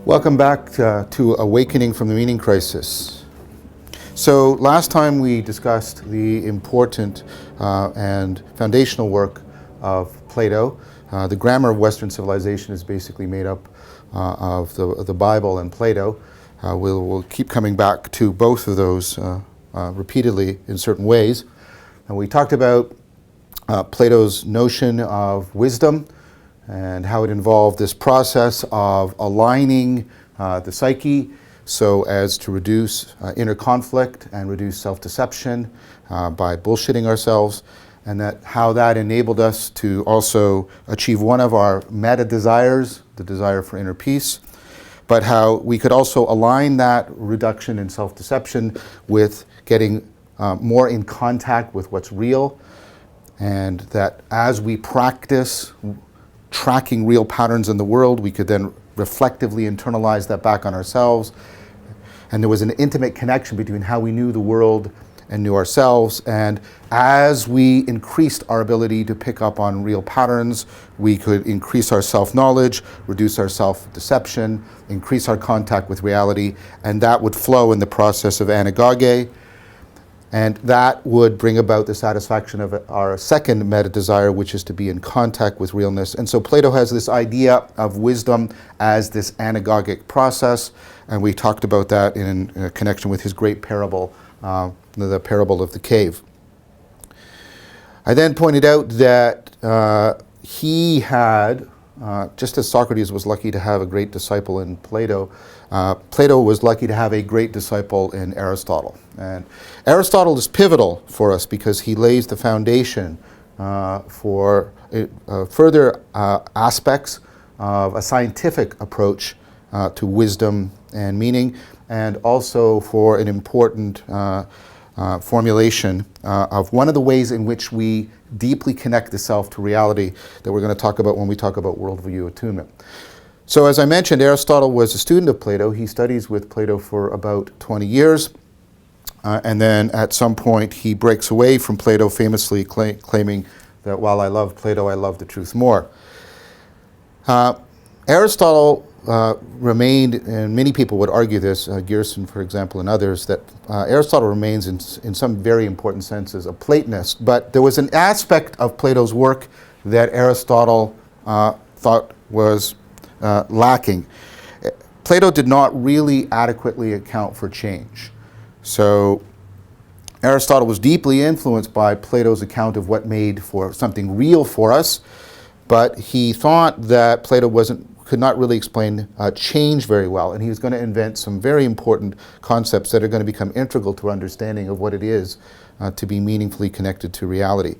Welcome back to Awakening from the Meaning Crisis. So last time we discussed the important and foundational work of Plato. The grammar of Western civilization is basically made up of the Bible and Plato. We'll keep coming back to both of those repeatedly in certain ways. And we talked about Plato's notion of wisdom and how it involved this process of aligning the psyche so as to reduce inner conflict and reduce self-deception by bullshitting ourselves, and that how that enabled us to also achieve one of our meta desires, the desire for inner peace, but how we could also align that reduction in self-deception with getting more in contact with what's real, and that as we practice tracking real patterns in the world, we could then reflectively internalize that back on ourselves. And there was an intimate connection between how we knew the world and knew ourselves. And as we increased our ability to pick up on real patterns, we could increase our self-knowledge, reduce our self-deception, increase our contact with reality, and that would flow in the process of anagoge. And that would bring about the satisfaction of our second meta desire, which is to be in contact with realness. And so Plato has this idea of wisdom as this anagogic process, and we talked about that in connection with his great parable, the parable of the cave. I then pointed out that he had, just as Socrates was lucky to have a great disciple in Plato, Plato was lucky to have a great disciple in Aristotle. And Aristotle is pivotal for us because he lays the foundation for further aspects of a scientific approach to wisdom and meaning, and also for an important formulation of one of the ways in which we deeply connect the self to reality that we're going to talk about when we talk about worldview attunement. So as I mentioned, Aristotle was a student of Plato. He studies with Plato for about 20 years. And then at some point he breaks away from Plato, famously claiming that while I love Plato, I love the truth more. Aristotle remained, and many people would argue this, Gerson, for example, and others, that Aristotle remains in some very important senses a Platonist, but there was an aspect of Plato's work that Aristotle thought was lacking. Plato did not really adequately account for change. So Aristotle was deeply influenced by Plato's account of what made for something real for us, but he thought that Plato could not really explain change very well, and he was going to invent some very important concepts that are going to become integral to our understanding of what it is to be meaningfully connected to reality.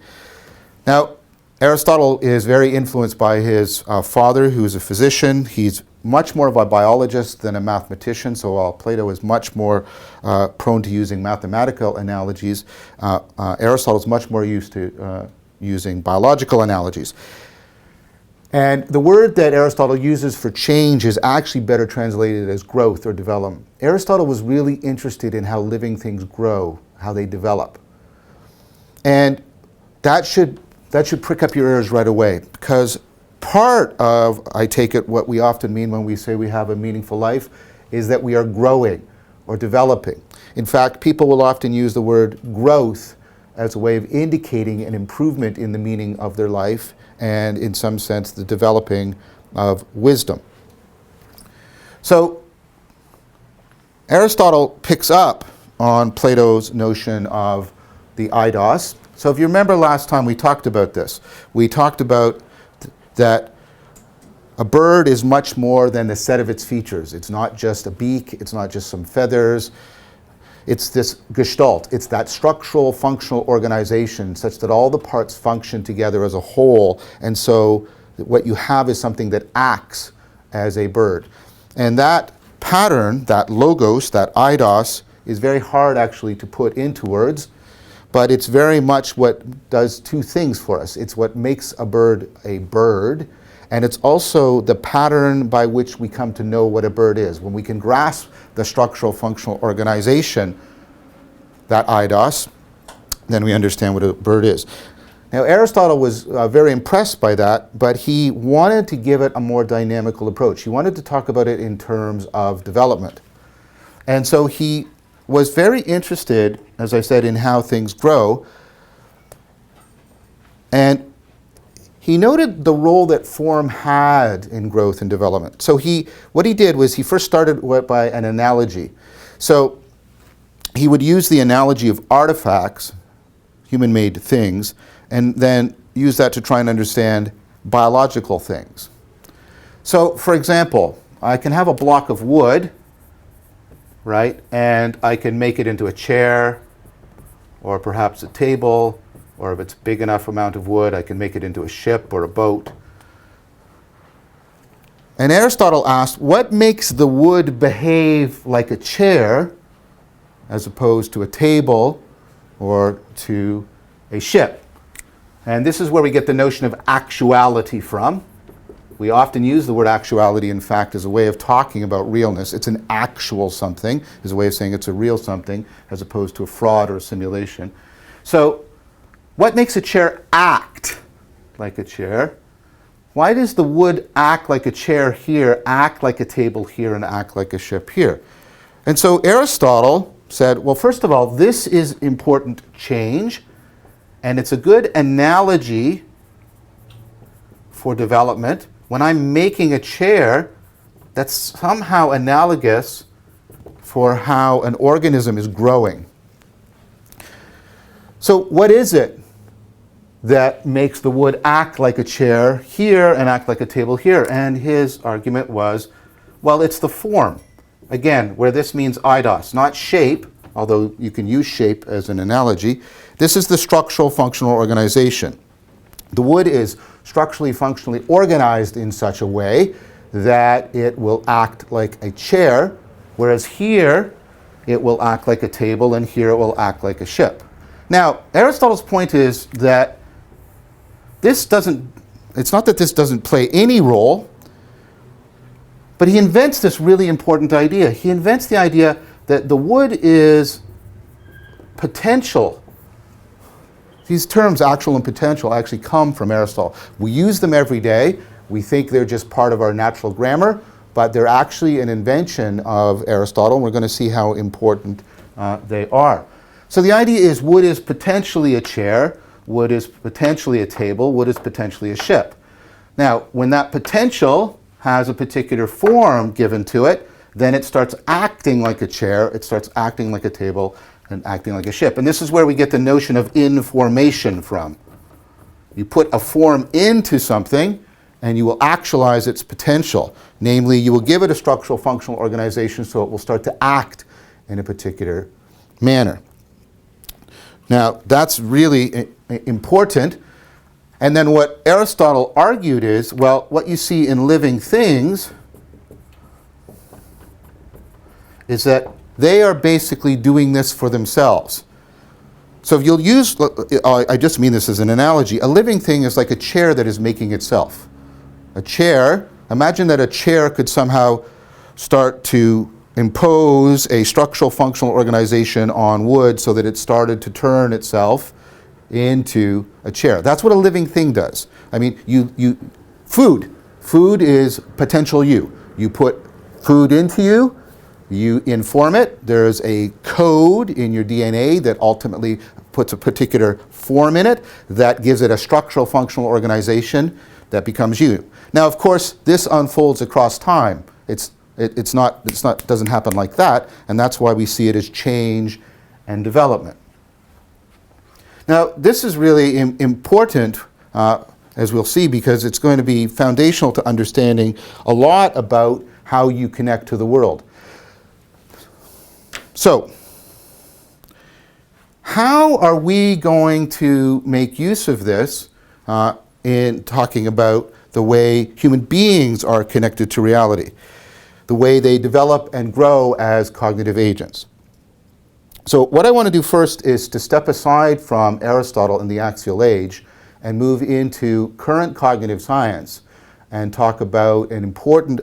Now, Aristotle is very influenced by his father, who is a physician. He's much more of a biologist than a mathematician, so while Plato is much more prone to using mathematical analogies, Aristotle is much more used to using biological analogies. And the word that Aristotle uses for change is actually better translated as growth or development. Aristotle was really interested in how living things grow, how they develop. And that should prick up your ears right away, because part of, I take it, what we often mean when we say we have a meaningful life is that we are growing or developing. In fact, people will often use the word growth as a way of indicating an improvement in the meaning of their life and, in some sense, the developing of wisdom. So Aristotle picks up on Plato's notion of the eidos. So if you remember last time we talked about this, we talked about that a bird is much more than the set of its features. It's not just a beak, it's not just some feathers. It's this gestalt, it's that structural functional organization such that all the parts function together as a whole, and so what you have is something that acts as a bird. And that pattern, that logos, that eidos, is very hard actually to put into words, but it's very much what does two things for us. It's what makes a bird, and it's also the pattern by which we come to know what a bird is. When we can grasp the structural functional organization, that eidos, then we understand what a bird is. Now, Aristotle was very impressed by that, but he wanted to give it a more dynamical approach. He wanted to talk about it in terms of development. And so he was very interested, as I said, in how things grow. And he noted the role that form had in growth and development. So what he did was he first started by an analogy. So he would use the analogy of artifacts, human-made things, and then use that to try and understand biological things. So, for example, I can have a block of wood, right, and I can make it into a chair, or perhaps a table, or if it's a big enough amount of wood, I can make it into a ship or a boat. And Aristotle asked, what makes the wood behave like a chair as opposed to a table or to a ship? And this is where we get the notion of actuality from. We often use the word actuality, in fact, as a way of talking about realness. It's an actual something, as a way of saying it's a real something, as opposed to a fraud or a simulation. So, what makes a chair act like a chair? Why does the wood act like a chair here, act like a table here, and act like a ship here? And so Aristotle said, well, first of all, this is important change, and it's a good analogy for development. When I'm making a chair, that's somehow analogous for how an organism is growing. So what is it that makes the wood act like a chair here and act like a table here? And his argument was, well, it's the form. Again, where this means eidos, not shape, although you can use shape as an analogy. This is the structural functional organization. The wood is structurally functionally organized in such a way that it will act like a chair, whereas here it will act like a table and here it will act like a ship. Now, Aristotle's point is that it's not that this doesn't play any role, but he invents this really important idea. He invents the idea that the wood is potential. These terms, actual and potential, actually come from Aristotle. We use them every day. We think they're just part of our natural grammar, but they're actually an invention of Aristotle, and we're going to see how important they are. So the idea is wood is potentially a chair, wood is potentially a table, wood is potentially a ship. Now, when that potential has a particular form given to it, then it starts acting like a chair, it starts acting like a table, and acting like a ship. And this is where we get the notion of information from. You put a form into something, and you will actualize its potential. Namely, you will give it a structural functional organization so it will start to act in a particular manner. Now, that's really important. And then what Aristotle argued is, well, what you see in living things is that they are basically doing this for themselves. So if you'll use, I just mean this as an analogy, a living thing is like a chair that is making itself. A chair, imagine that a chair could somehow start to impose a structural functional organization on wood so that it started to turn itself into a chair. That's what a living thing does. I mean, food is potential you. You put food into you, you inform it. There's a code in your DNA that ultimately puts a particular form in it that gives it a structural functional organization that becomes you. Now, of course, this unfolds across time. It doesn't happen like that, and that's why we see it as change and development. Now, this is really important, as we'll see, because it's going to be foundational to understanding a lot about how you connect to the world. So, how are we going to make use of this in talking about the way human beings are connected to reality, the way they develop and grow as cognitive agents? So what I want to do first is to step aside from Aristotle and the axial age and move into current cognitive science and talk about an important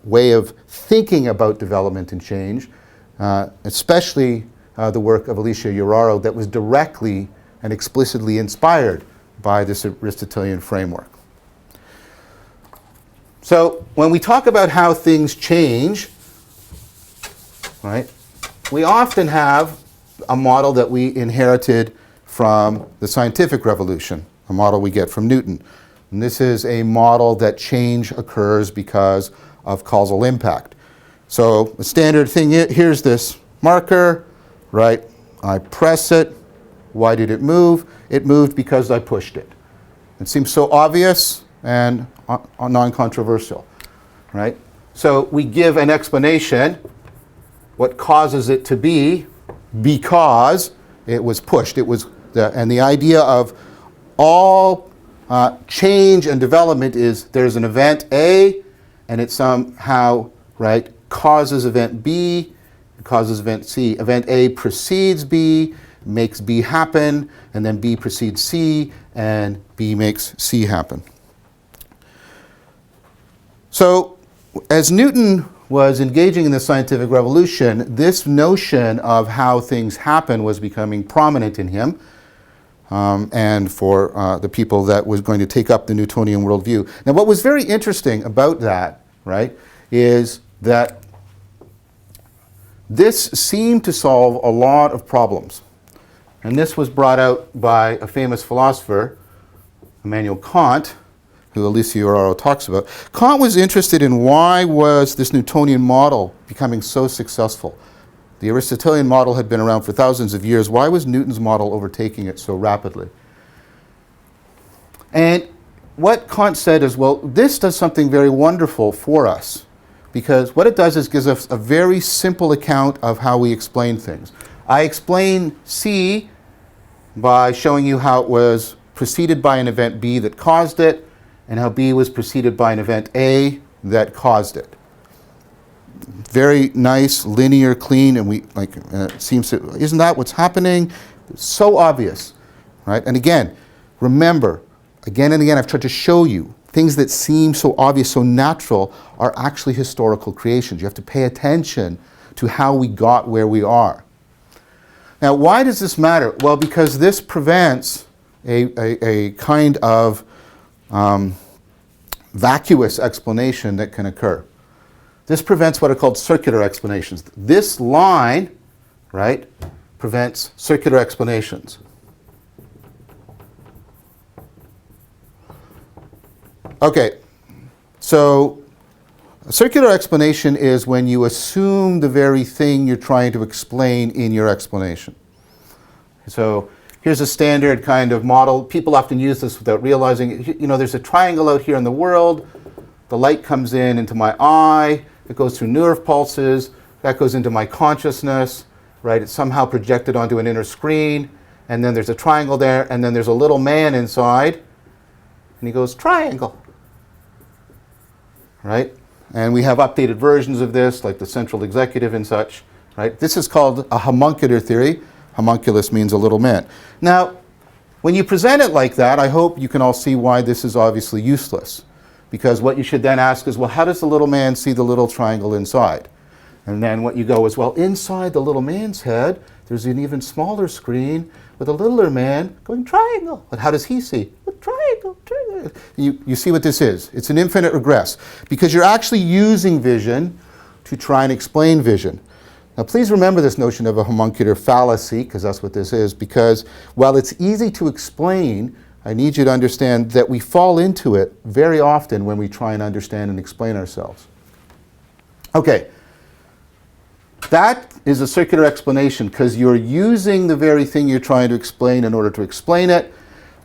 way of thinking about development and change, especially the work of Alicia Juarrero that was directly and explicitly inspired by this Aristotelian framework. So when we talk about how things change, right, we often have a model that we inherited from the scientific revolution, a model we get from Newton. And this is a model that change occurs because of causal impact. So the standard thing, here's this marker, right? I press it. Why did it move? It moved because I pushed it. It seems so obvious and non-controversial, right? So we give an explanation, what causes it to be, because it was pushed. And the idea of all change and development is there's an event A, and it somehow, right, causes event B, causes event C. Event A precedes B, makes B happen, and then B precedes C, and B makes C happen. So as Newton was engaging in the scientific revolution, this notion of how things happen was becoming prominent in him, and for the people that was going to take up the Newtonian worldview. Now what was very interesting about that, right, is that this seemed to solve a lot of problems. And this was brought out by a famous philosopher, Immanuel Kant, who Alicia Juarrero talks about. Kant was interested in why was this Newtonian model becoming so successful. The Aristotelian model had been around for thousands of years. Why was Newton's model overtaking it so rapidly? And what Kant said is, well, this does something very wonderful for us, because what it does is gives us a very simple account of how we explain things. I explain C by showing you how it was preceded by an event B that caused it, and how B was preceded by an event A that caused it. Very nice, linear, clean, and it seems to, isn't that what's happening? It's so obvious, right? And again, remember, again and again, I've tried to show you things that seem so obvious, so natural, are actually historical creations. You have to pay attention to how we got where we are. Now, why does this matter? Well, because this prevents a kind of vacuous explanation that can occur. This prevents what are called circular explanations. This line, right, prevents circular explanations. Okay, so a circular explanation is when you assume the very thing you're trying to explain in your explanation. So here's a standard kind of model. People often use this without realizing, you know, there's a triangle out here in the world. The light comes into my eye. It goes through nerve pulses. That goes into my consciousness, right? It's somehow projected onto an inner screen. And then there's a triangle there. And then there's a little man inside. And he goes, triangle. Right? And we have updated versions of this, like the central executive and such. Right? This is called a homuncular theory. Homunculus means a little man. Now, when you present it like that, I hope you can all see why this is obviously useless. Because what you should then ask is, well, how does the little man see the little triangle inside? And then what you go is, well, inside the little man's head, there's an even smaller screen with a littler man going triangle. But how does he see? Well, triangle, triangle. You see what this is. It's an infinite regress. Because you're actually using vision to try and explain vision. Now, please remember this notion of a homuncular fallacy, because that's what this is, because while it's easy to explain, I need you to understand that we fall into it very often when we try and understand and explain ourselves. Okay, that is a circular explanation because you're using the very thing you're trying to explain in order to explain it.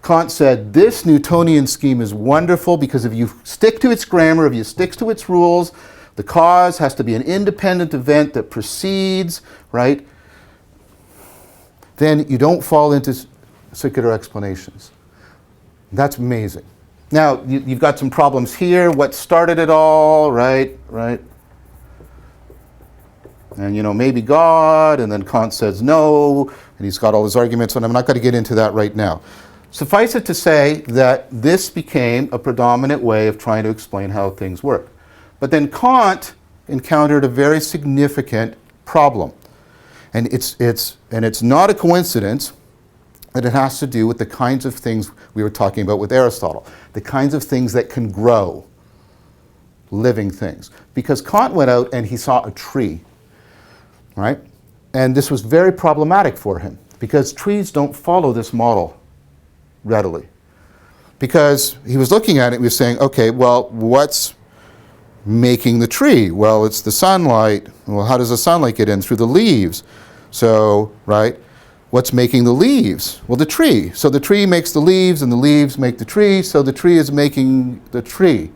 Kant said this Newtonian scheme is wonderful because if you stick to its grammar, if you stick to its rules, the cause has to be an independent event that precedes, right? Then you don't fall into circular explanations. That's amazing. Now, you've got some problems here. What started it all, right? And, you know, maybe God, and then Kant says no, and he's got all his arguments, and I'm not going to get into that right now. Suffice it to say that this became a predominant way of trying to explain how things work. But then Kant encountered a very significant problem. And it's not a coincidence And it has to do with the kinds of things we were talking about with Aristotle, the kinds of things that can grow, living things. Because Kant went out and he saw a tree, right? And this was very problematic for him, because trees don't follow this model readily. Because he was looking at it, he was saying, okay, well, what's making the tree? Well, it's the sunlight. Well, how does the sunlight get in? Through the leaves. So, right, what's making the leaves? Well, the tree. So the tree makes the leaves, and the leaves make the tree, so the tree is making the tree.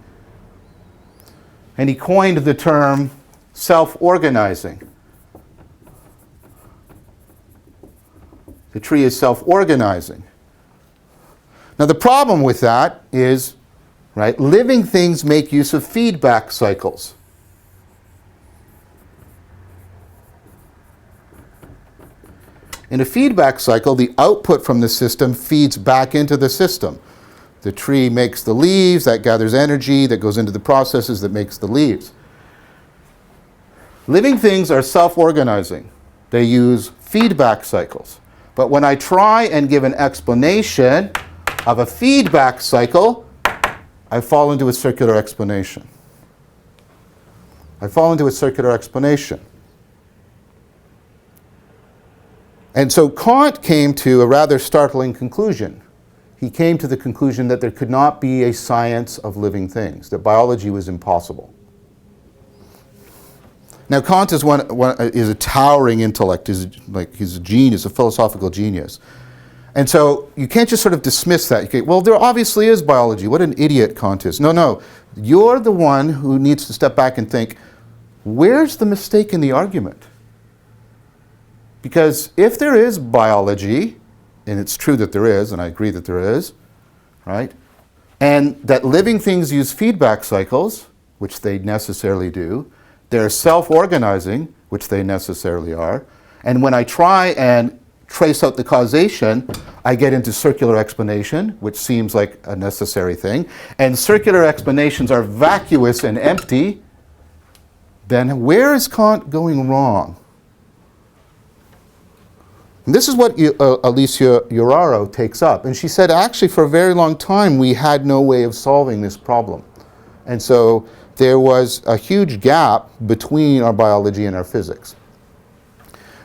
And he coined the term self-organizing. The tree is self-organizing. Now the problem with that is, right, living things make use of feedback cycles. In a feedback cycle, the output from the system feeds back into the system. The tree makes the leaves, that gathers energy, that goes into the processes that makes the leaves. Living things are self-organizing. They use feedback cycles. But when I try and give an explanation of a feedback cycle, I fall into a circular explanation. I fall into a circular explanation. And so Kant came to a rather startling conclusion. He came to the conclusion that there could not be a science of living things, that biology was impossible. Now Kant is is a towering intellect, he's a genius, a philosophical genius. And so you can't just sort of dismiss that. You can, well, there obviously is biology. What an idiot Kant is. No. You're the one who needs to step back and think, where's the mistake in the argument? Because if there is biology, and it's true that there is, and I agree that there is, right? And that living things use feedback cycles, which they necessarily do. They're self-organizing, which they necessarily are. And when I try and trace out the causation, I get into circular explanation, which seems like a necessary thing. And circular explanations are vacuous and empty. Then where is Kant going wrong? And this is what Alicia Juarrero takes up. And she said, actually, for a very long time, we had no way of solving this problem. And so there was a huge gap between our biology and our physics.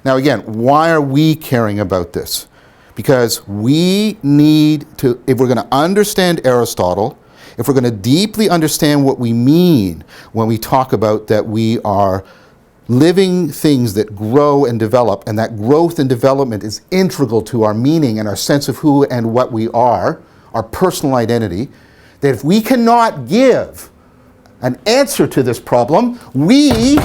Now again, why are we caring about this? Because we need to, if we're going to understand Aristotle, if we're going to deeply understand what we mean when we talk about that we are living things that grow and develop, and that growth and development is integral to our meaning and our sense of who and what we are, our personal identity, that if we cannot give an answer to this problem, we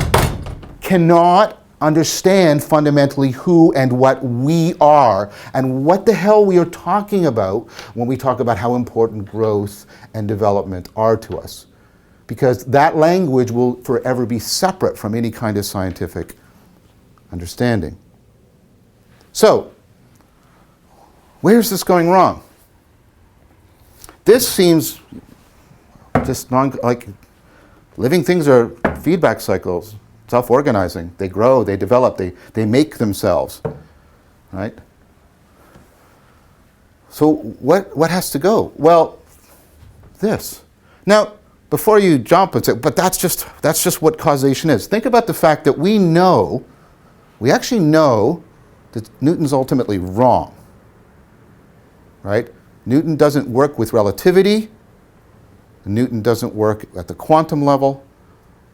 cannot understand fundamentally who and what we are and what the hell we are talking about when we talk about how important growth and development are to us. Because that language will forever be separate from any kind of scientific understanding. So, where's this going wrong? This seems just like living things are feedback cycles, self-organizing. They grow, they develop, they make themselves, right? So what has to go? Well, this. Now, before you jump and say, but that's just what causation is. Think about the fact that we actually know that Newton's ultimately wrong, right? Newton doesn't work with relativity. Newton doesn't work at the quantum level.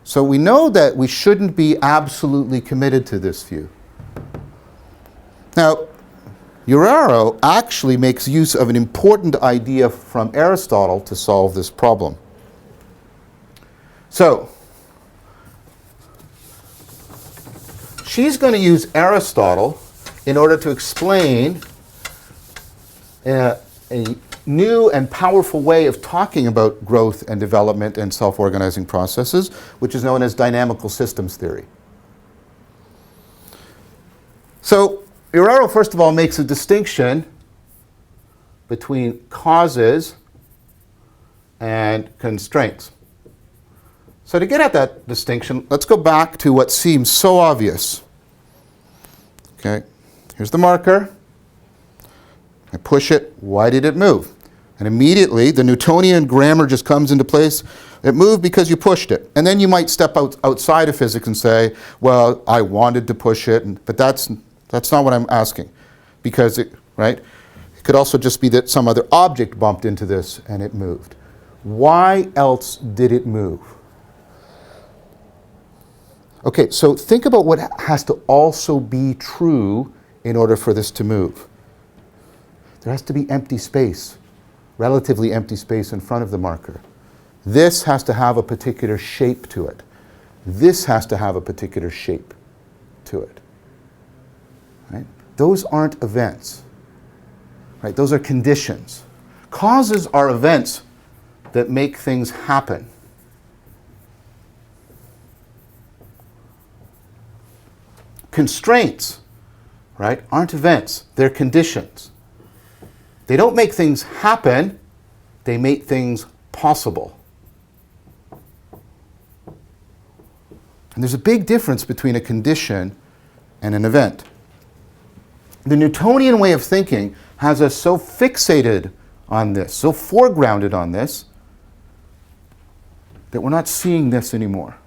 So we know that we shouldn't be absolutely committed to this view. Now, Juarrero actually makes use of an important idea from Aristotle to solve this problem. So, she's going to use Aristotle in order to explain a new and powerful way of talking about growth and development and self-organizing processes, which is known as dynamical systems theory. So, Juarrero, first of all, makes a distinction between causes and constraints. So to get at that distinction, let's go back to what seems so obvious. Okay, here's the marker. I push it, why did it move? And immediately the Newtonian grammar just comes into place. It moved because you pushed it. And then you might step outside of physics and say, well, I wanted to push it, but that's not what I'm asking. Because it could also just be that some other object bumped into this and it moved. Why else did it move? Okay, so think about what has to also be true in order for this to move. There has to be empty space, relatively empty space in front of the marker. This has to have a particular shape to it. This has to have a particular shape to it. Right? Those aren't events. Right? Those are conditions. Causes are events that make things happen. Constraints, right, aren't events. They're conditions. They don't make things happen. They make things possible. And there's a big difference between a condition and an event. The Newtonian way of thinking has us so fixated on this, so foregrounded on this, that we're not seeing this anymore.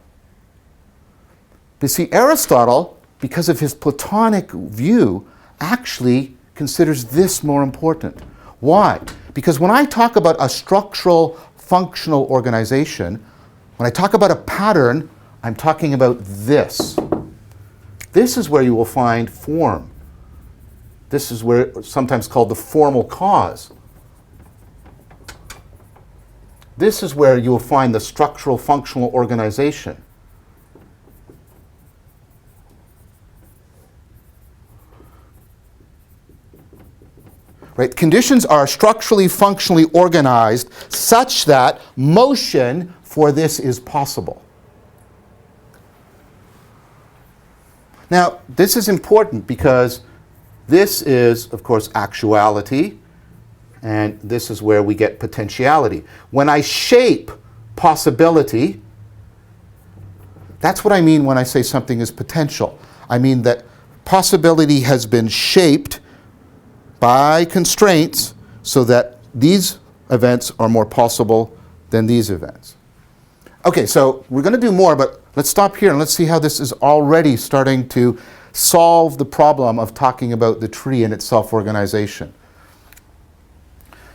You see, Aristotle, because of his Platonic view, actually considers this more important. Why? Because when I talk about a structural, functional organization, when I talk about a pattern, I'm talking about this. This is where you will find form. This is where it's sometimes called the formal cause. This is where you will find the structural, functional organization. Right? Conditions are structurally, functionally organized such that motion for this is possible. Now, this is important because this is, of course, actuality, and this is where we get potentiality. When I shape possibility, that's what I mean when I say something is potential. I mean that possibility has been shaped by constraints so that these events are more possible than these events. Okay, so we're going to do more, but let's stop here and let's see how this is already starting to solve the problem of talking about the tree and its self-organization.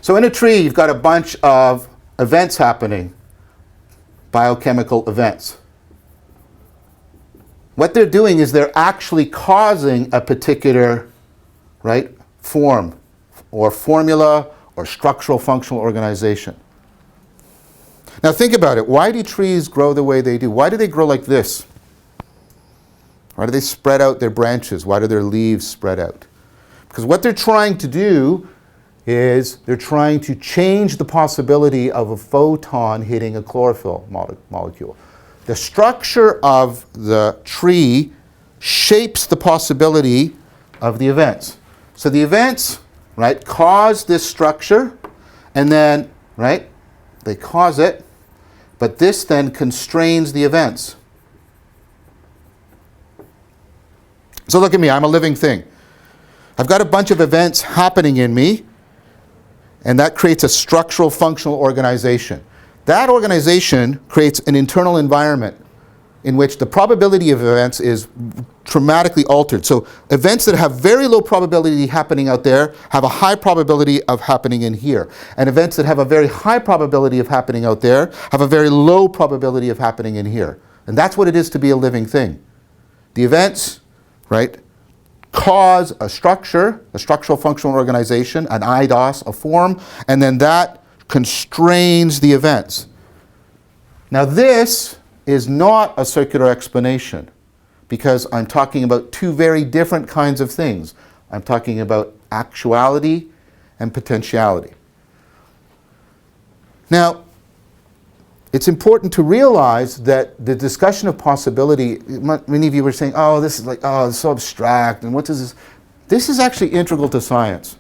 So in a tree, you've got a bunch of events happening, biochemical events. What they're doing is they're actually causing a particular, right, form or formula or structural functional organization. Now think about it. Why do trees grow the way they do? Why do they grow like this? Why do they spread out their branches? Why do their leaves spread out? Because what they're trying to do is they're trying to change the possibility of a photon hitting a chlorophyll molecule. The structure of the tree shapes the possibility of the events. So the events, right, cause this structure, and then, right, they cause it, but this then constrains the events. So look at me, I'm a living thing. I've got a bunch of events happening in me, and that creates a structural functional organization. That organization creates an internal environment in which the probability of events is dramatically altered. So events that have very low probability happening out there have a high probability of happening in here. And events that have a very high probability of happening out there have a very low probability of happening in here. And that's what it is to be a living thing. The events, right, cause a structure, a structural functional organization, an eidos, a form, and then that constrains the events. Now this is not a circular explanation because I'm talking about two very different kinds of things. I'm talking about actuality and potentiality. Now, it's important to realize that the discussion of possibility, many of you were saying, oh, this is like, oh, it's so abstract, and what does this? This is actually integral to science.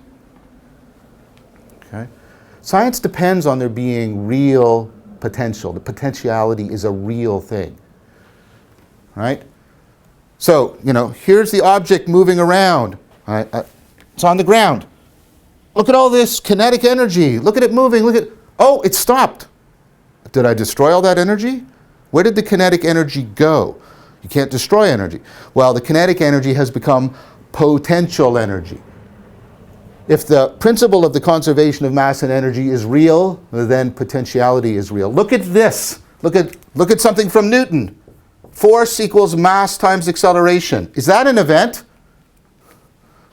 Okay? Science depends on there being real potential. The potentiality is a real thing. Right? So, here's the object moving around. Right? It's on the ground. Look at all this kinetic energy. Look at it moving. Look at, oh, it stopped. Did I destroy all that energy? Where did the kinetic energy go? You can't destroy energy. Well, the kinetic energy has become potential energy. If the principle of the conservation of mass and energy is real, then potentiality is real. Look at this. Look at something from Newton. Force equals mass times acceleration. Is that an event?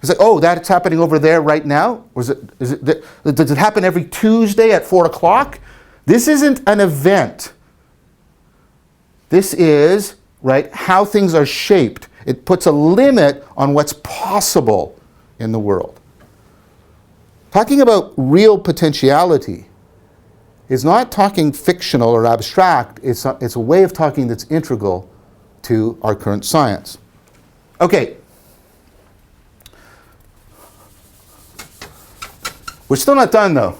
Is it, oh, that's happening over there right now? Or does it happen every Tuesday at 4 o'clock? This isn't an event. This is, right, how things are shaped. It puts a limit on what's possible in the world. Talking about real potentiality is not talking fictional or abstract. It's a way of talking that's integral to our current science. Okay. We're still not done, though,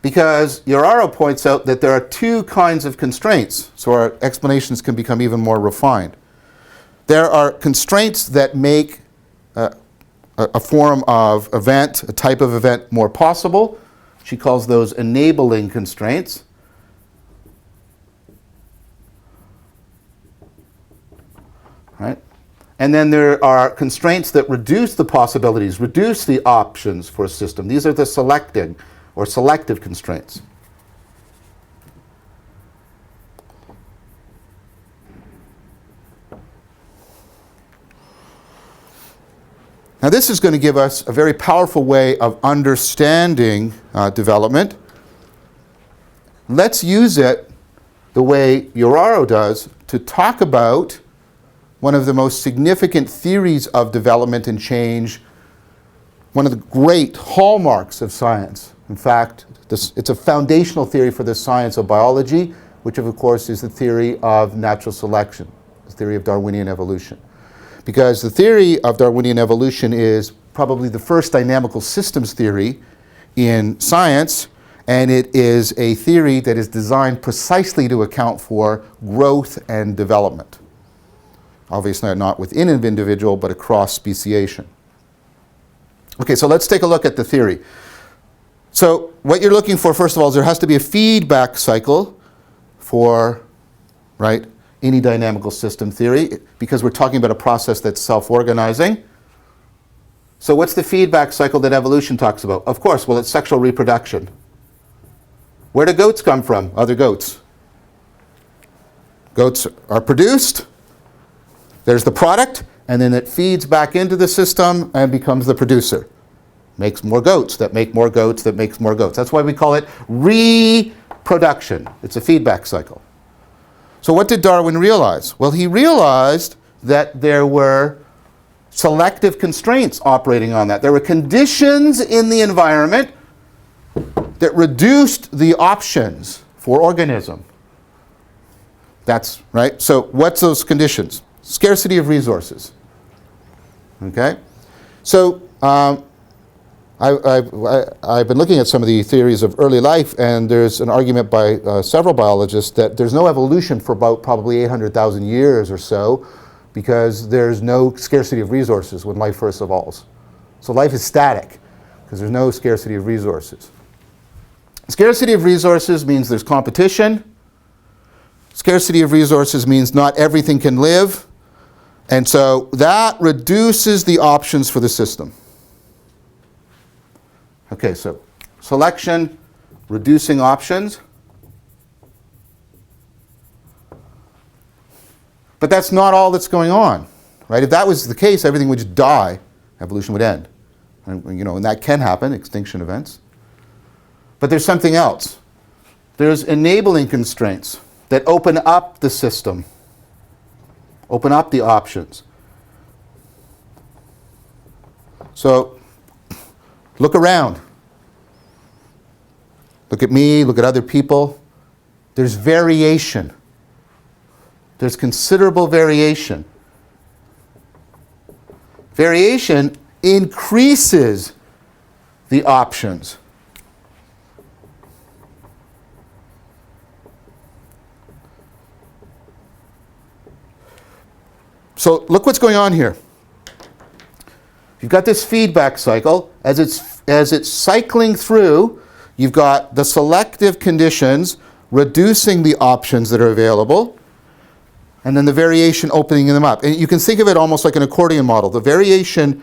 because Juarrero points out that there are two kinds of constraints, so our explanations can become even more refined. There are constraints that make a form of event, a type of event, more possible. She calls those enabling constraints. Right? And then there are constraints that reduce the possibilities, reduce the options for a system. These are the selecting or selective constraints. Now this is going to give us a very powerful way of understanding development. Let's use it the way Juarrero does to talk about one of the most significant theories of development and change, one of the great hallmarks of science. In fact, it's a foundational theory for the science of biology, which of course is the theory of natural selection, the theory of Darwinian evolution. Because the theory of Darwinian evolution is probably the first dynamical systems theory in science, and it is a theory that is designed precisely to account for growth and development. Obviously not within an individual, but across speciation. Okay, so let's take a look at the theory. So what you're looking for, first of all, is there has to be a feedback cycle for, right, any dynamical system theory, because we're talking about a process that's self-organizing. So what's the feedback cycle that evolution talks about? Of course, well, it's sexual reproduction. Where do goats come from? Other goats. Goats are produced. There's the product, and then it feeds back into the system and becomes the producer. Makes more goats, that make more goats, that makes more goats. That's why we call it reproduction. It's a feedback cycle. So what did Darwin realize? Well, he realized that there were selective constraints operating on that. There were conditions in the environment that reduced the options for organism. That's right. So what's those conditions? Scarcity of resources. Okay? So I've been looking at some of the theories of early life, and there's an argument by several biologists that there's no evolution for about probably 800,000 years or so, because there's no scarcity of resources when life first evolves. So life is static, because there's no scarcity of resources. Scarcity of resources means there's competition. Scarcity of resources means not everything can live. And so that reduces the options for the system. Okay, so selection, reducing options. But that's not all that's going on, right? If that was the case, everything would just die, evolution would end. And, you know, and that can happen, extinction events. But there's something else. There's enabling constraints that open up the system, open up the options. So look around. Look at me, look at other people. There's variation. There's considerable variation. Variation increases the options. So look what's going on here. You've got this feedback cycle. As it's as it's cycling through, you've got the selective conditions reducing the options that are available, and then the variation opening them up. And you can think of it almost like an accordion model. The variation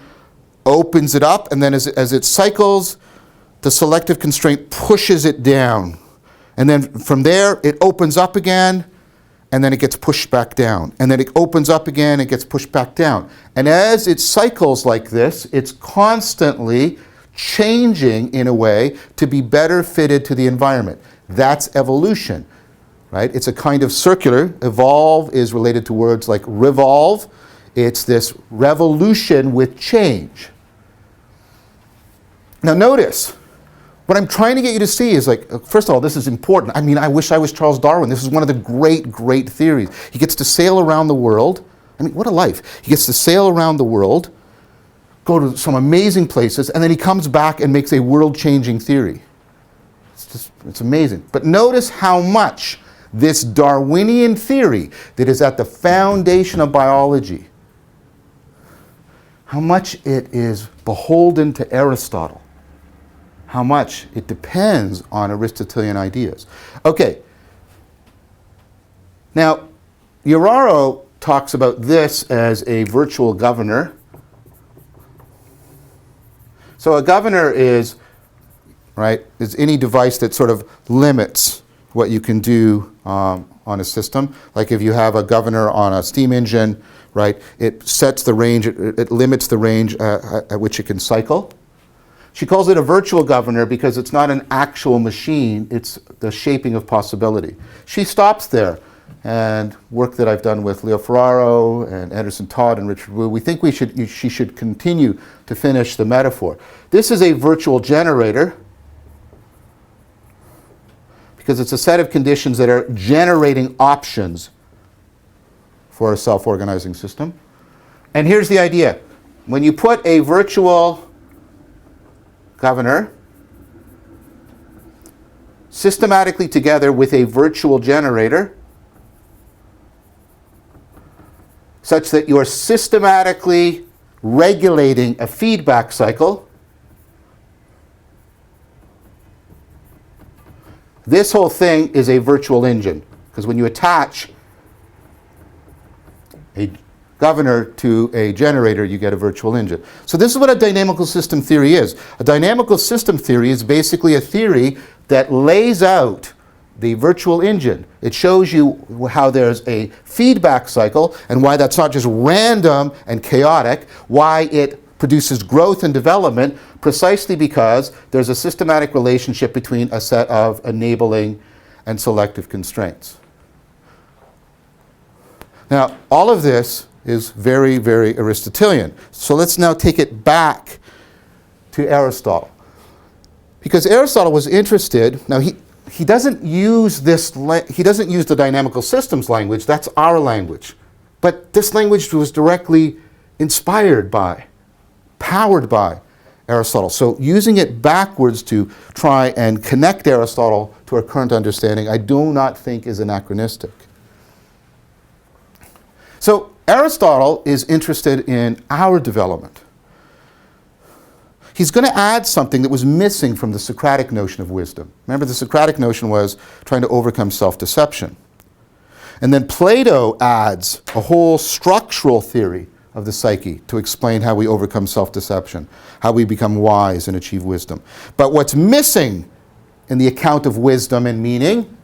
opens it up, and then as it cycles, the selective constraint pushes it down. And then from there, it opens up again, and then it gets pushed back down. And then it opens up again, it gets pushed back down. And as it cycles like this, it's constantly changing in a way to be better fitted to the environment. That's evolution, right? It's a kind of circular. Evolve is related to words like revolve. It's this revolution with change. Now notice, what I'm trying to get you to see is like, first of all, this is important. I mean, I wish I was Charles Darwin. This is one of the great, great theories. He gets to sail around the world. I mean, what a life. He gets to sail around the world, go to some amazing places, and then he comes back and makes a world-changing theory. It's amazing. But notice how much this Darwinian theory that is at the foundation of biology, how much it is beholden to Aristotle. How much it depends on Aristotelian ideas. Okay. Now, Juarrero talks about this as a virtual governor. So a governor is any device that sort of limits what you can do on a system. Like if you have a governor on a steam engine, right, it sets the range, it limits the range at which it can cycle. She calls it a virtual governor because it's not an actual machine, it's the shaping of possibility. She stops there, and work that I've done with Leo Ferraro and Anderson Todd and Richard Wu, we think she should continue to finish the metaphor. This is a virtual generator because it's a set of conditions that are generating options for a self-organizing system. And here's the idea. When you put a virtual governor systematically together with a virtual generator such that you're systematically regulating a feedback cycle, this whole thing is a virtual engine. Because when you attach a governor to a generator, you get a virtual engine. So this is what a dynamical system theory is. A dynamical system theory is basically a theory that lays out the virtual engine. It shows you how there's a feedback cycle and why that's not just random and chaotic, why it produces growth and development precisely because there's a systematic relationship between a set of enabling and selective constraints. Now, all of this is very, very Aristotelian. So let's now take it back to Aristotle. Because Aristotle was interested, now he doesn't use the dynamical systems language, that's our language. But this language was directly inspired by, powered by Aristotle. So using it backwards to try and connect Aristotle to our current understanding, I do not think is anachronistic. So Aristotle is interested in our development. He's going to add something that was missing from the Socratic notion of wisdom. Remember, the Socratic notion was trying to overcome self-deception. And then Plato adds a whole structural theory of the psyche to explain how we overcome self-deception, how we become wise and achieve wisdom. But what's missing in the account of wisdom and meaning,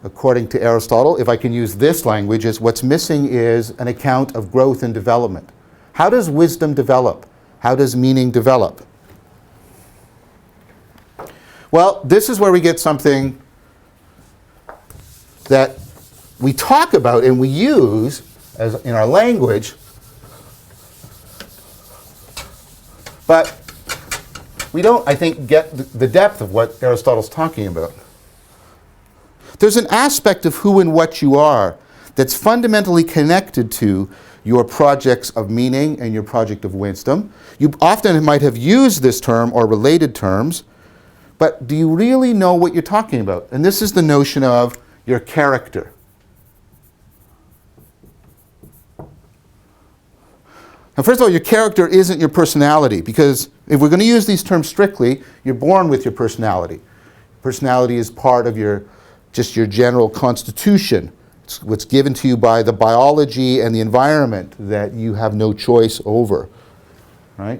according to Aristotle, if I can use this language, is what's missing is an account of growth and development. How does wisdom develop? How does meaning develop? Well, this is where we get something that we talk about and we use as in our language, but we don't, I think, get the depth of what Aristotle's talking about. There's an aspect of who and what you are that's fundamentally connected to your projects of meaning and your project of wisdom. You often might have used this term or related terms, but do you really know what you're talking about? And this is the notion of your character. Now, first of all, your character isn't your personality, because if we're going to use these terms strictly, you're born with your personality. Personality is part of just your general constitution. It's what's given to you by the biology and the environment that you have no choice over, right?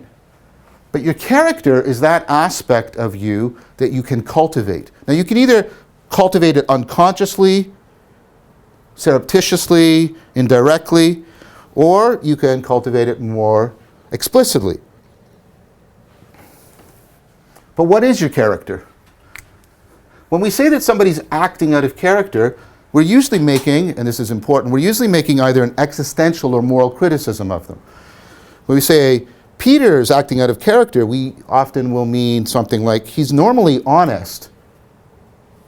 But your character is that aspect of you that you can cultivate. Now, you can either cultivate it unconsciously, surreptitiously, indirectly, or you can cultivate it more explicitly. But what is your character? When we say that somebody's acting out of character, we're usually making, and this is important, we're usually making either an existential or moral criticism of them. When we say Peter is acting out of character, we often will mean something like he's normally honest.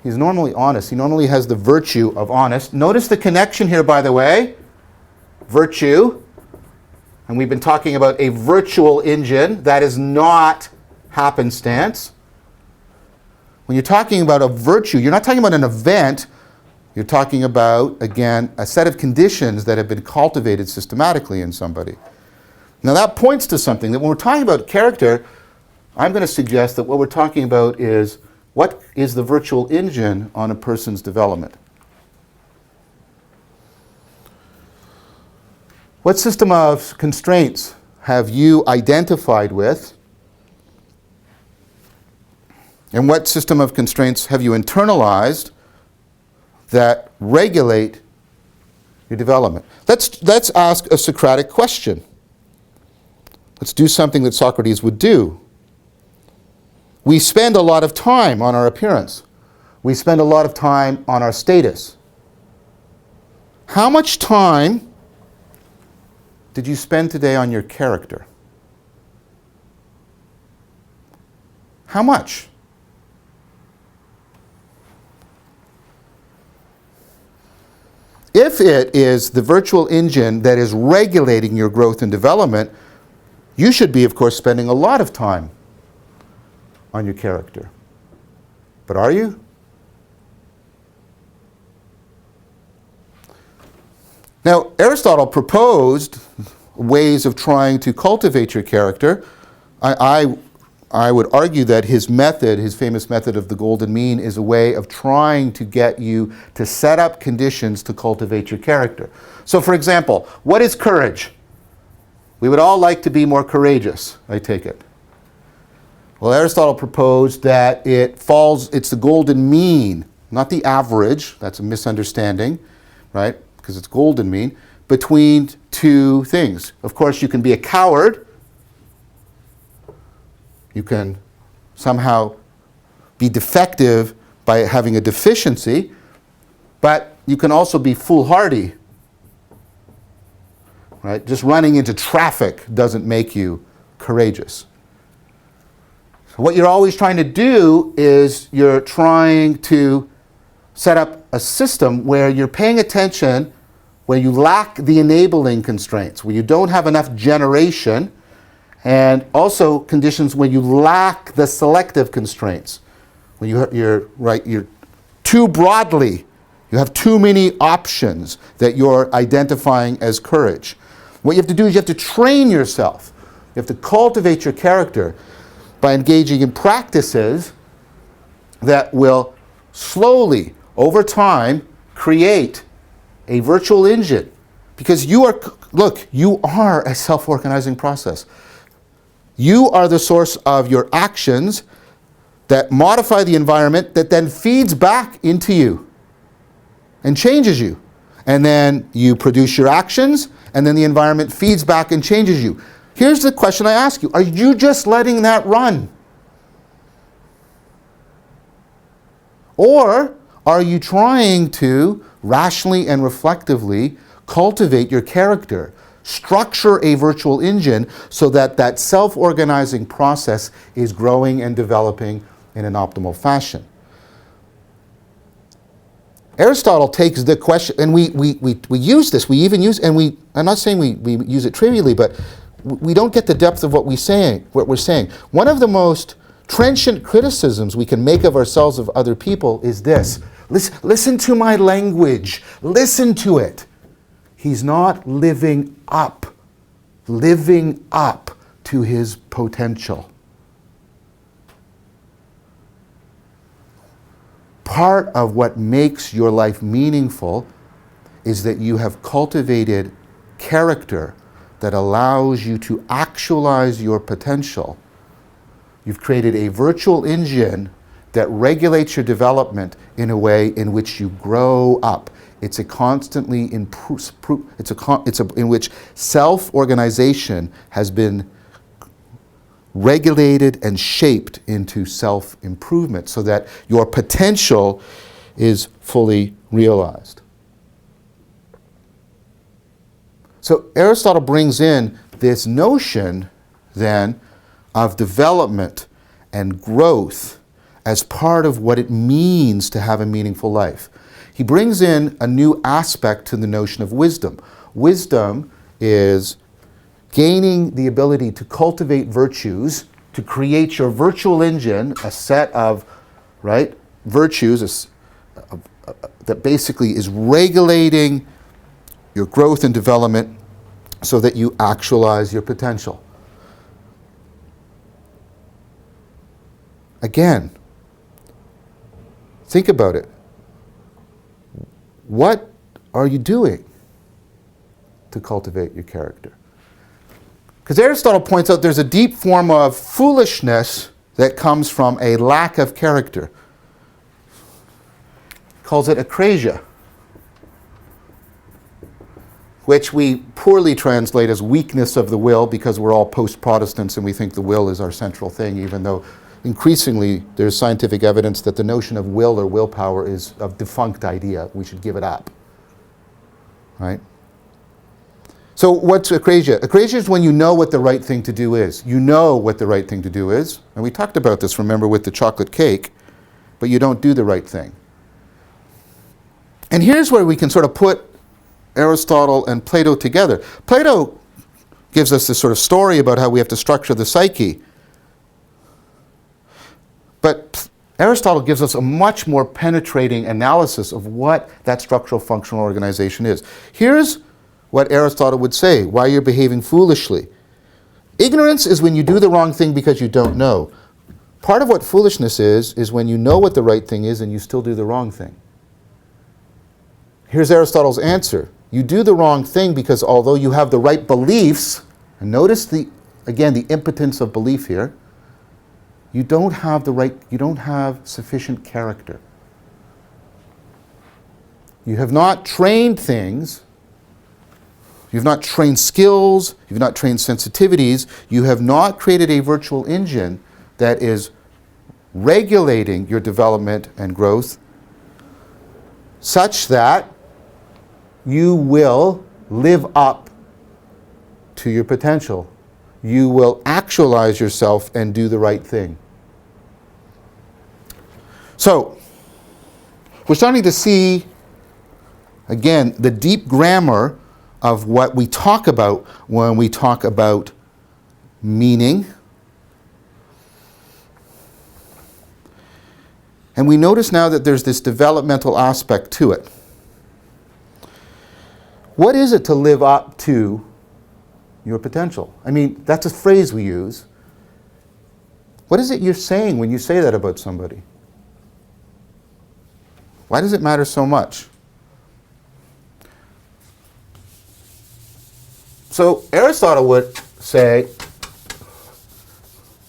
He's normally honest. He normally has the virtue of honest. Notice the connection here, by the way. Virtue. And we've been talking about a virtual engine. That is not happenstance. When you're talking about a virtue, you're not talking about an event. You're talking about, again, a set of conditions that have been cultivated systematically in somebody. Now that points to something, that when we're talking about character, I'm going to suggest that what we're talking about is what is the virtual engine on a person's development. What system of constraints have you identified with? And what system of constraints have you internalized that regulate your development? Let's ask a Socratic question. Let's do something that Socrates would do. We spend a lot of time on our appearance. We spend a lot of time on our status. How much time did you spend today on your character? How much? If it is the virtual engine that is regulating your growth and development, you should be, of course, spending a lot of time on your character. But are you? Now, Aristotle proposed ways of trying to cultivate your character. I would argue that his method, his famous method of the golden mean, is a way of trying to get you to set up conditions to cultivate your character. So, for example, what is courage? We would all like to be more courageous, I take it. Well, Aristotle proposed that it's the golden mean, not the average, that's a misunderstanding, right? Because it's golden mean, between two things. Of course, you can be a coward. You can somehow be defective by having a deficiency, but you can also be foolhardy. Right? Just running into traffic doesn't make you courageous. So what you're always trying to do is you're trying to set up a system where you're paying attention where you lack the enabling constraints, where you don't have enough generation, and also conditions where you lack the selective constraints. When you're too broadly, you have too many options that you're identifying as courage. What you have to do is you have to train yourself. You have to cultivate your character by engaging in practices that will slowly, over time, create a virtual engine. Because you are a self-organizing process. You are the source of your actions that modify the environment that then feeds back into you and changes you. And then you produce your actions, and then the environment feeds back and changes you. Here's the question I ask you. Are you just letting that run? Or are you trying to rationally and reflectively cultivate your character, structure a virtual engine so that that self-organizing process is growing and developing in an optimal fashion? Aristotle takes the question, and we use this, we even use, and I'm not saying we use it trivially, but we don't get the depth of what we're saying. One of the most trenchant criticisms we can make of ourselves, of other people, is this. Listen to my language. Listen to it. He's not living up living up to his potential. Part of what makes your life meaningful is that you have cultivated character that allows you to actualize your potential. You've created a virtual engine that regulates your development in a way in which you grow up. It's a constantly in which self-organization has been regulated and shaped into self-improvement so that your potential is fully realized. So Aristotle brings in this notion then of development and growth as part of what it means to have a meaningful life. He brings in a new aspect to the notion of wisdom. Wisdom is gaining the ability to cultivate virtues, to create your virtual engine, a set of virtues that basically is regulating your growth and development so that you actualize your potential. Again, think about it. What are you doing to cultivate your character? Because Aristotle points out there's a deep form of foolishness that comes from a lack of character. He calls it akrasia, which we poorly translate as weakness of the will because we're all post-Protestants and we think the will is our central thing, even though increasingly there's scientific evidence that the notion of will or willpower is a defunct idea. We should give it up. Right? So what's akrasia? Akrasia is when you know what the right thing to do is. You know what the right thing to do is. And we talked about this, remember, with the chocolate cake, but you don't do the right thing. And here's where we can sort of put Aristotle and Plato together. Plato gives us this sort of story about how we have to structure the psyche. But Aristotle gives us a much more penetrating analysis of what that structural functional organization is. Here's what Aristotle would say, why you're behaving foolishly. Ignorance is when you do the wrong thing because you don't know. Part of what foolishness is when you know what the right thing is and you still do the wrong thing. Here's Aristotle's answer. You do the wrong thing because although you have the right beliefs, and notice the impotence of belief here, you don't have sufficient character. You have not trained things, you've not trained skills, you've not trained sensitivities, you have not created a virtual engine that is regulating your development and growth such that you will live up to your potential. You will actualize yourself and do the right thing. So, we're starting to see, again, the deep grammar of what we talk about when we talk about meaning. And we notice now that there's this developmental aspect to it. What is it to live up to your potential? I mean, that's a phrase we use. What is it you're saying when you say that about somebody? Why does it matter so much? So Aristotle would say,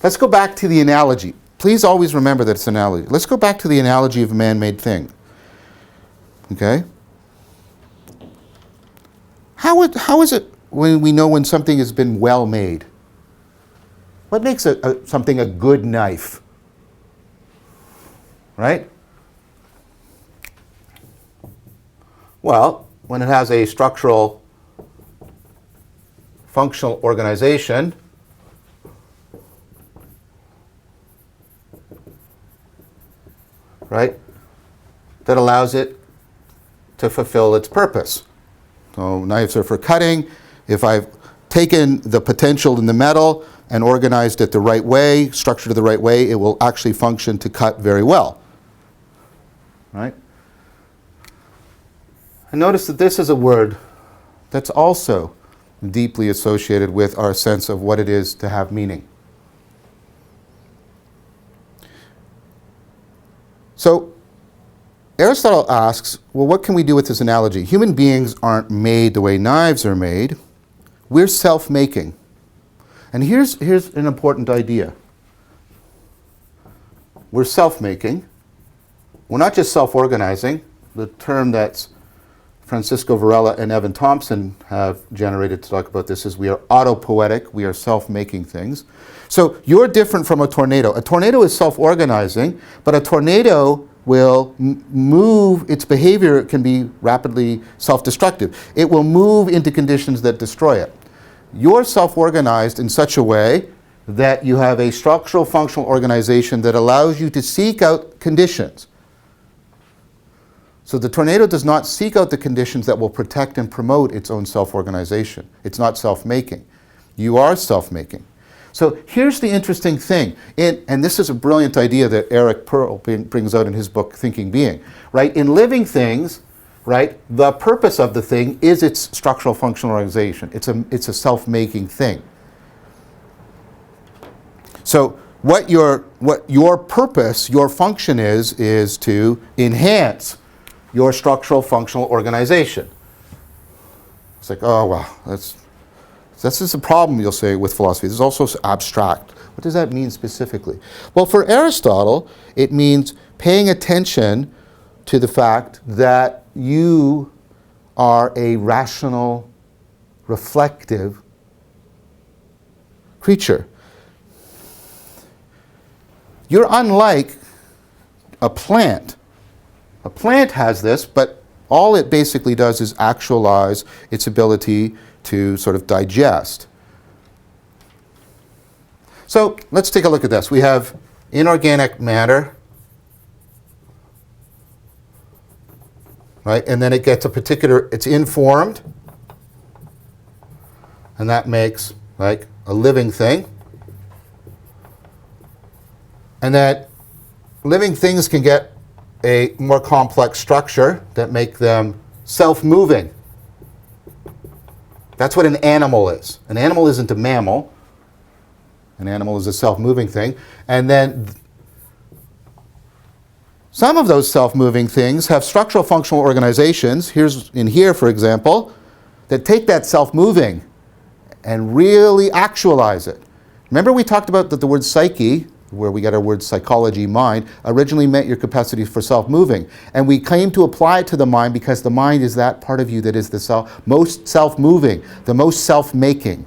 let's go back to the analogy. Please always remember that it's an analogy. Let's go back to the analogy of a man-made thing. Okay? How is it when we know when something has been well made? What makes something a good knife? Right? Well, when it has a structural functional organization, right, that allows it to fulfill its purpose. So knives are for cutting. If I've taken the potential in the metal and organized it the right way, structured it the right way, it will actually function to cut very well. Right? And notice that this is a word that's also deeply associated with our sense of what it is to have meaning. So Aristotle asks, well, what can we do with this analogy? Human beings aren't made the way knives are made. We're self-making. And here's an important idea. We're self-making. We're not just self-organizing. The term that's Francisco Varela and Evan Thompson have generated to talk about this is we are autopoetic, we are self-making things. So you're different from a tornado. A tornado is self-organizing, but a tornado will move, its behavior can be rapidly self-destructive. It will move into conditions that destroy it. You're self-organized in such a way that you have a structural functional organization that allows you to seek out conditions. So the tornado does not seek out the conditions that will protect and promote its own self-organization. It's not self-making. You are self-making. So here's the interesting thing, and this is a brilliant idea that Perl brings out in his book, Thinking Being, right? In living things, right, the purpose of the thing is its structural functional organization. It's a self-making thing. So what your purpose, your function is to enhance your structural functional organization. It's like, oh, well, that's just a problem, you'll say, with philosophy. This is also abstract. What does that mean specifically? Well, for Aristotle, it means paying attention to the fact that you are a rational, reflective creature. You're unlike a plant. A plant has this, but all it basically does is actualize its ability to sort of digest. So let's take a look at this. We have inorganic matter, right? And then it gets it's informed, and that makes like a living thing. And that living things can get a more complex structure that make them self-moving. That's what an animal is. An animal isn't a mammal. An animal is a self-moving thing. And then some of those self-moving things have structural functional organizations, here, for example, that take that self-moving and really actualize it. Remember we talked about that the word psyche, where we get our word psychology, mind, originally meant your capacity for self-moving. And we came to apply it to the mind because the mind is that part of you that is the most self-moving, the most self-making.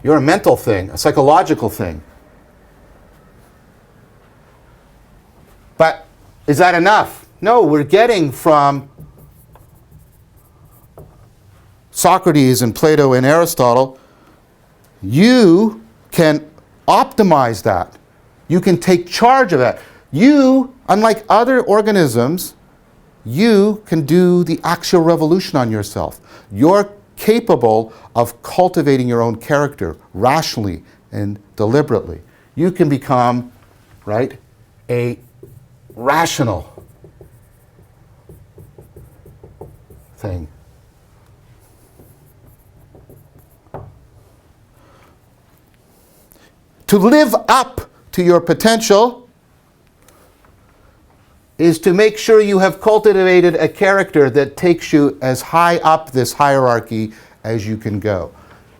You're a mental thing, a psychological thing. But is that enough? No, we're getting from Socrates and Plato and Aristotle, you can optimize that. You can take charge of that. You, unlike other organisms, you can do the actual revolution on yourself. You're capable of cultivating your own character rationally and deliberately. You can become, right, a rational thing. To live up to your potential is to make sure you have cultivated a character that takes you as high up this hierarchy as you can go.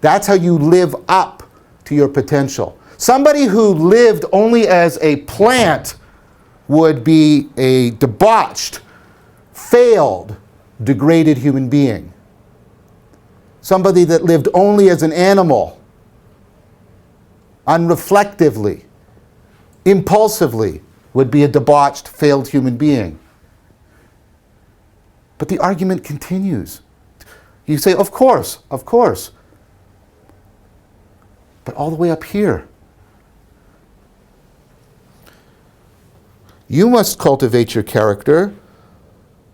That's how you live up to your potential. Somebody who lived only as a plant would be a debauched, failed, degraded human being. Somebody that lived only as an animal, unreflectively, impulsively, would be a debauched, failed human being. But the argument continues. You say, of course. But all the way up here. You must cultivate your character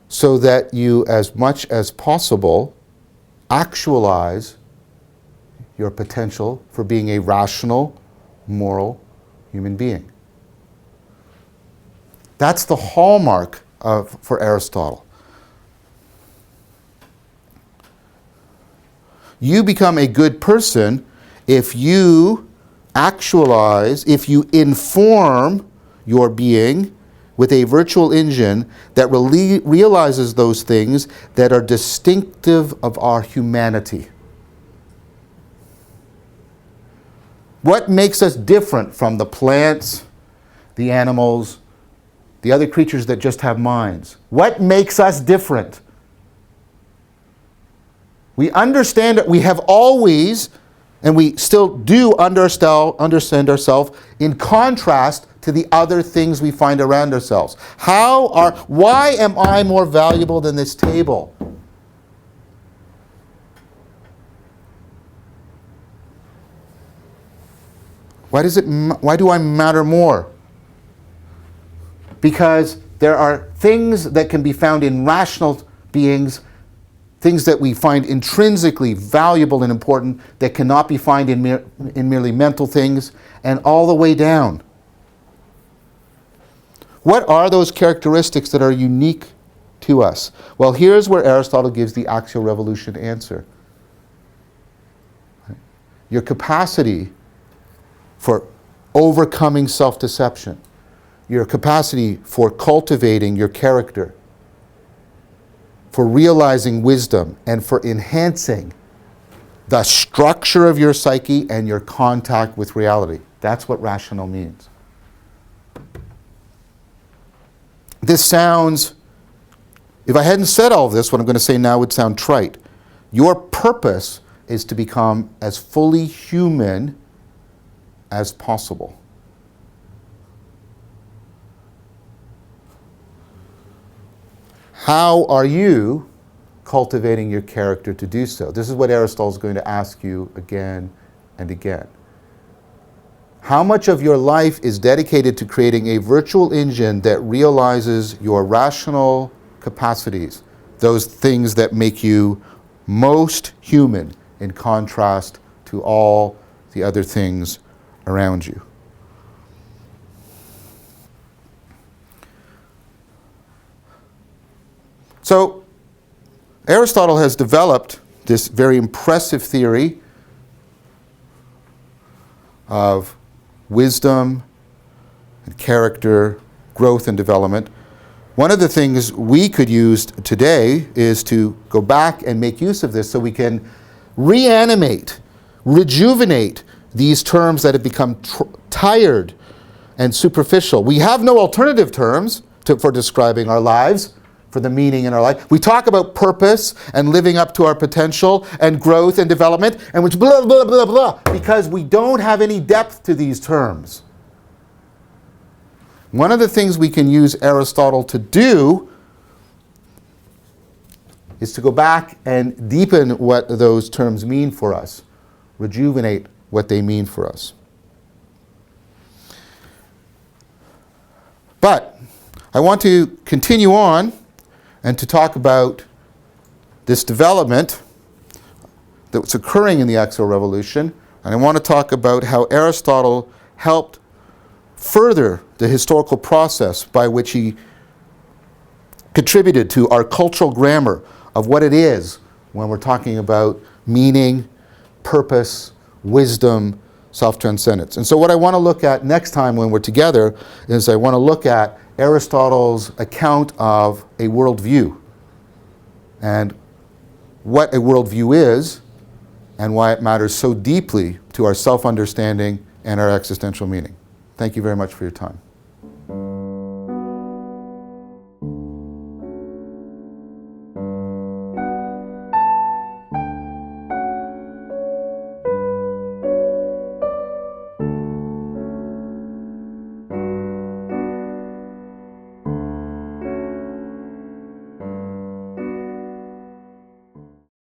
so that you, as much as possible, actualize your potential for being a rational, moral human being. That's the hallmark for Aristotle. You become a good person if you actualize, if you inform your being with a virtual engine that realizes those things that are distinctive of our humanity. What makes us different from the plants, the animals, the other creatures that just have minds? What makes us different? We understand that we have always, and we still do understand ourselves in contrast to the other things we find around ourselves. Why am I more valuable than this table? Why do I matter more? Because there are things that can be found in rational beings, things that we find intrinsically valuable and important that cannot be found in merely mental things, and all the way down. What are those characteristics that are unique to us? Well, here's where Aristotle gives the axial revolution answer. Your capacity for overcoming self-deception, your capacity for cultivating your character, for realizing wisdom, and for enhancing the structure of your psyche and your contact with reality. That's what rational means. This sounds, if I hadn't said all of this, what I'm going to say now would sound trite. Your purpose is to become as fully human as possible. How are you cultivating your character to do so? This is what Aristotle is going to ask you again and again. How much of your life is dedicated to creating a virtual engine that realizes your rational capacities, those things that make you most human in contrast to all the other things around you? So, Aristotle has developed this very impressive theory of wisdom and character, growth and development. One of the things we could use today is to go back and make use of this so we can reanimate, rejuvenate these terms that have become tired and superficial. We have no alternative terms for describing our lives, for the meaning in our life. We talk about purpose and living up to our potential and growth and development, and which blah, blah, blah, blah, because we don't have any depth to these terms. One of the things we can use Aristotle to do is to go back and deepen what those terms mean for us, rejuvenate what they mean for us. But I want to continue on and to talk about this development that's occurring in the axial revolution. And I want to talk about how Aristotle helped further the historical process by which he contributed to our cultural grammar of what it is when we're talking about meaning, purpose, wisdom, self-transcendence. And so what I want to look at next time when we're together is I want to look at Aristotle's account of a worldview and what a worldview is and why it matters so deeply to our self-understanding and our existential meaning. Thank you very much for your time.